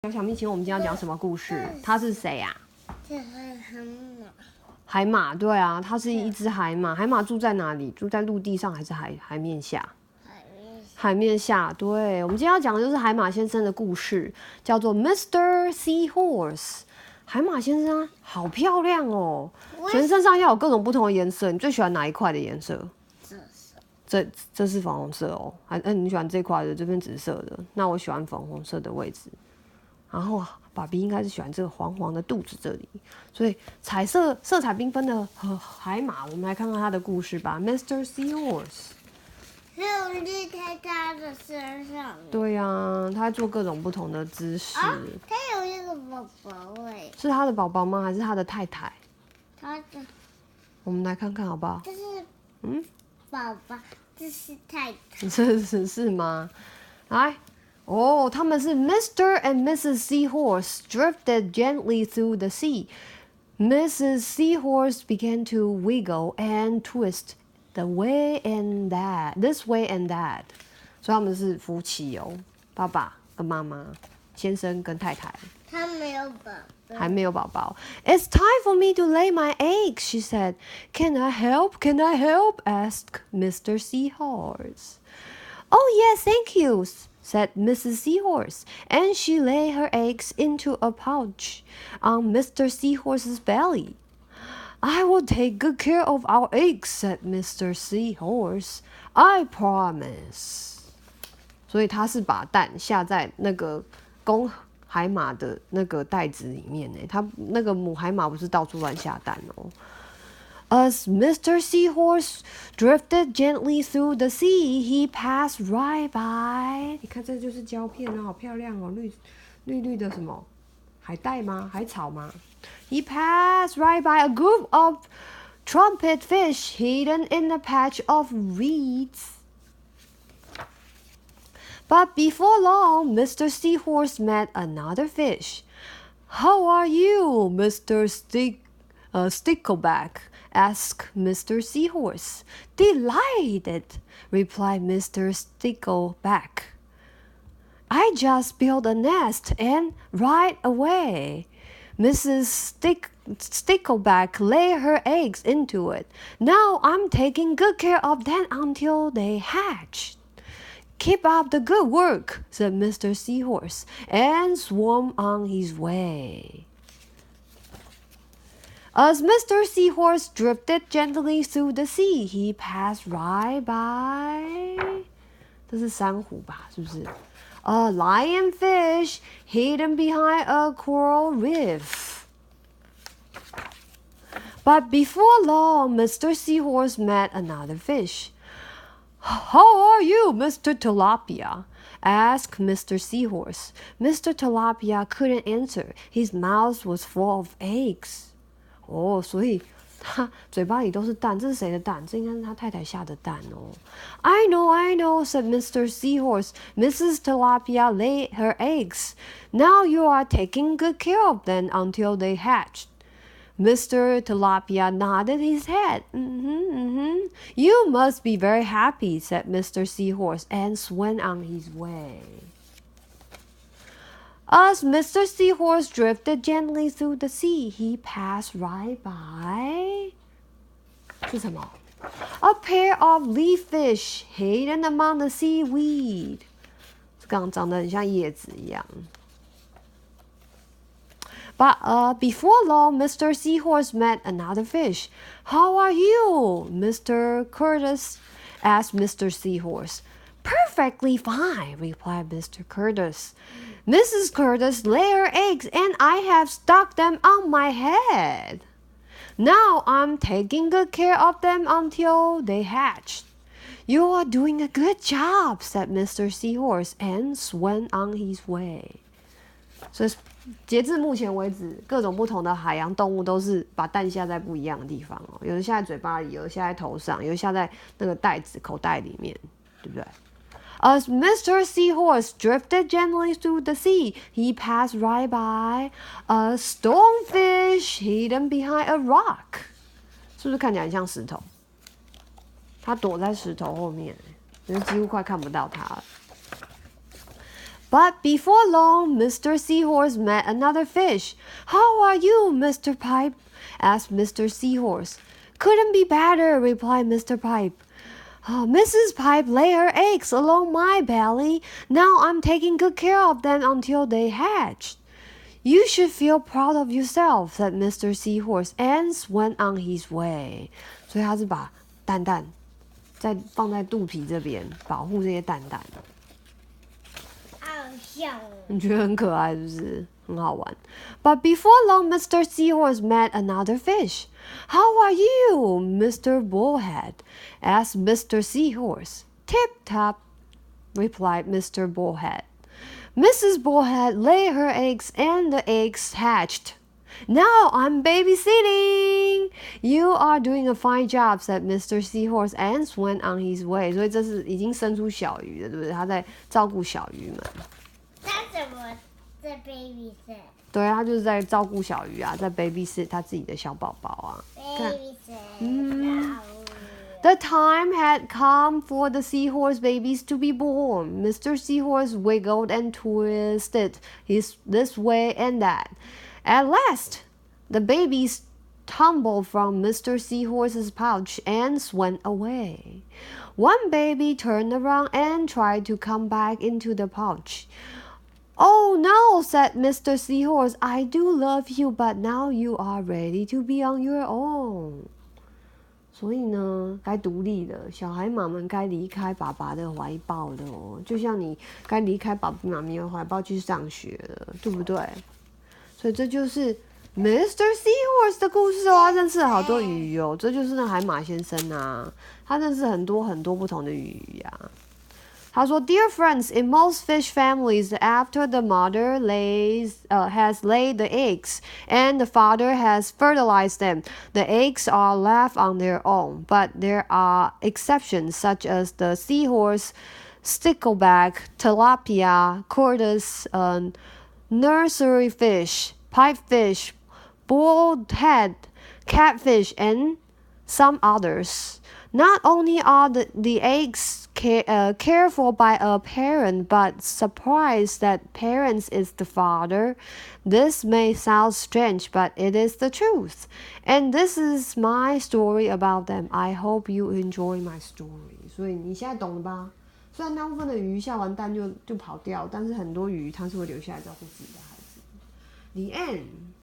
小蜜情，我们今天要讲什么故事？它是谁呀？这是海马。海马，对啊，它是一只海马。海马住在哪里？住在陆地上还是海面下？海面下。对，我们今天要讲的就是海马先生的故事，叫做 Mr. Seahorse。海马先生好漂亮哦，全身上下有各种不同的颜色。你最喜欢哪一块的颜色？这是粉红色哦，你喜欢这块的，这边紫色的，那我喜欢粉红色的位置。然后爸比应该是喜欢这个黄黄的肚子这里，所以色彩缤纷的海马，我们来看看它的故事吧。Mr. Seahorse， 是立在他的身上。对啊，他在做各种不同的姿势。他有一个宝宝哎。是他的宝宝吗？还是他的太太？他的。我们来看看好不好？这是宝宝，这是太太。是吗？来。他们是 Mr. and Mrs. Seahorse drifted gently through the sea. Mrs. Seahorse began to wiggle and twist this way and that. 所以他们是夫妻哦，爸爸跟妈妈，先生跟太太。他没有宝宝。还没有宝宝。It's time for me to lay my eggs, she said. Can I help? Can I help? Asked Mr. Seahorse. Oh yes, thank you, said Mrs. Seahorse, and she laid her eggs into a pouch on Mr. Seahorse's belly. I will take good care of our eggs, said Mr. Seahorse. I promise. 所以他是把蛋下在那个公海马的那个袋子里面呢，他那个母海马不是到处乱下蛋哦。As Mr. Seahorse drifted gently through the sea, he passed right by. 你看，这就是胶片啊，好漂亮哦，绿的什么？海带吗？海草吗？ He passed right by a group of trumpet fish hidden in a patch of reeds. But before long, Mr. Seahorse met another fish. How are you, Mr. Stickleback? Asked Mr. Seahorse. Delighted, replied Mr. Stickleback. I just built a nest and right away. Mrs. Stickleback laid her eggs into it. Now I'm taking good care of them until they hatch. Keep up the good work, said Mr. Seahorse, and swam on his way. As Mr. Seahorse drifted gently through the sea, he passed right by. 这是珊瑚吧？是不是？ A lionfish hidden behind a coral reef. But before long, Mr. Seahorse met another fish. How are you, Mr. Tilapia? Asked Mr. Seahorse. Mr. Tilapia couldn't answer. His mouth was full of eggs. 所以他嘴巴里都是蛋，这是谁的蛋？这应该是他太太下的蛋哦。I know, said Mr. Seahorse. Mrs. Tilapia laid her eggs. Now you are taking good care of them until they hatch. Mr. Tilapia nodded his head. You must be very happy, said Mr. Seahorse, and swam on his way. As Mr. Seahorse drifted gently through the sea, he passed right by. 是什么？ A pair of leaf fish hidden among the seaweed. 刚刚长得很像叶子一样。But before long, Mr. Seahorse met another fish. How are you, Mr. Curtis? Asked Mr. Seahorse. Perfectly fine, replied Mr. Curtis. Mrs. Curtis laid her eggs and I have stuck them on my head. Now I'm taking good care of them until they hatch. You are doing a good job, said Mr. Seahorse, and swam on his way. 所以截至目前为止，各种不同的海洋动物都是把蛋下在不一样的地方哦，有的下在嘴巴里，有的下在头上，有的下在那个袋子口袋里面，对不对？As Mr. Seahorse drifted gently through the sea, he passed right by a stonefish hidden behind a rock. 是不是看起来很像石头？他躲在石头后面，几乎快看不到他了。But before long, Mr. Seahorse met another fish. "How are you, Mr. Pipe?" asked Mr. Seahorse. "Couldn't be better," replied Mr. Pipe. "Mrs. Pipe laid her eggs along my belly. Now I'm taking good care of them until they hatch." "You should feel proud of yourself," said Mr. Seahorse, and went on his way. 所以他是把蛋蛋再放在肚皮这边，保护这些蛋蛋。好笑哦。你觉得很可爱是不是？很好玩。But before long, Mr. Seahorse met another fish. "How are you, Mr. Bullhead?" asked Mr. Seahorse. "Tip-top," replied Mr. Bullhead. Mrs. Bullhead laid her eggs and the eggs hatched. "Now I'm babysitting." "You are doing a fine job," said Mr. Seahorse and went on his way. 所以这是已经生出小鱼了，对不对？他在照顾小鱼们。他怎么在 babysit？ 对，他就是在照顾小鱼啊，在 babysit 他自己的小宝宝啊。babysit。The time had come for the seahorse babies to be born. Mr. Seahorse wiggled and twisted this way and that. At last, the babies tumbled from Mr. Seahorse's pouch and went away. One baby turned around and tried to come back into the pouch. "Oh no," said Mr. Seahorse, "I do love you, but now you are ready to be on your own." 所以呢，该独立了，小海马们该离开爸爸的怀抱了哦，就像你该离开爸爸妈咪的怀抱去上学了，对不对？所以这就是 Mr. Seahorse 的故事哦，他认识了好多鱼哦，这就是那海马先生啊，他认识很多很多不同的鱼呀。他说 "Dear friends, in most fish families, after the mother has laid the eggs and the father has fertilized them, the eggs are left on their own. But there are exceptions, such as the seahorse, stickleback, tilapia, tortoise, nursery fish, pipefish, bullhead, catfish, and some others. Not only are the eggs cared for by a parent, but surprise that parent is the father. This may sound strange, but it is the truth. And this is my story about them. I hope you enjoy my story." 所以你现在懂了吧？虽然大部分的鱼下完蛋就跑掉，但是很多鱼它是会留下来照顾自己的孩子。The end.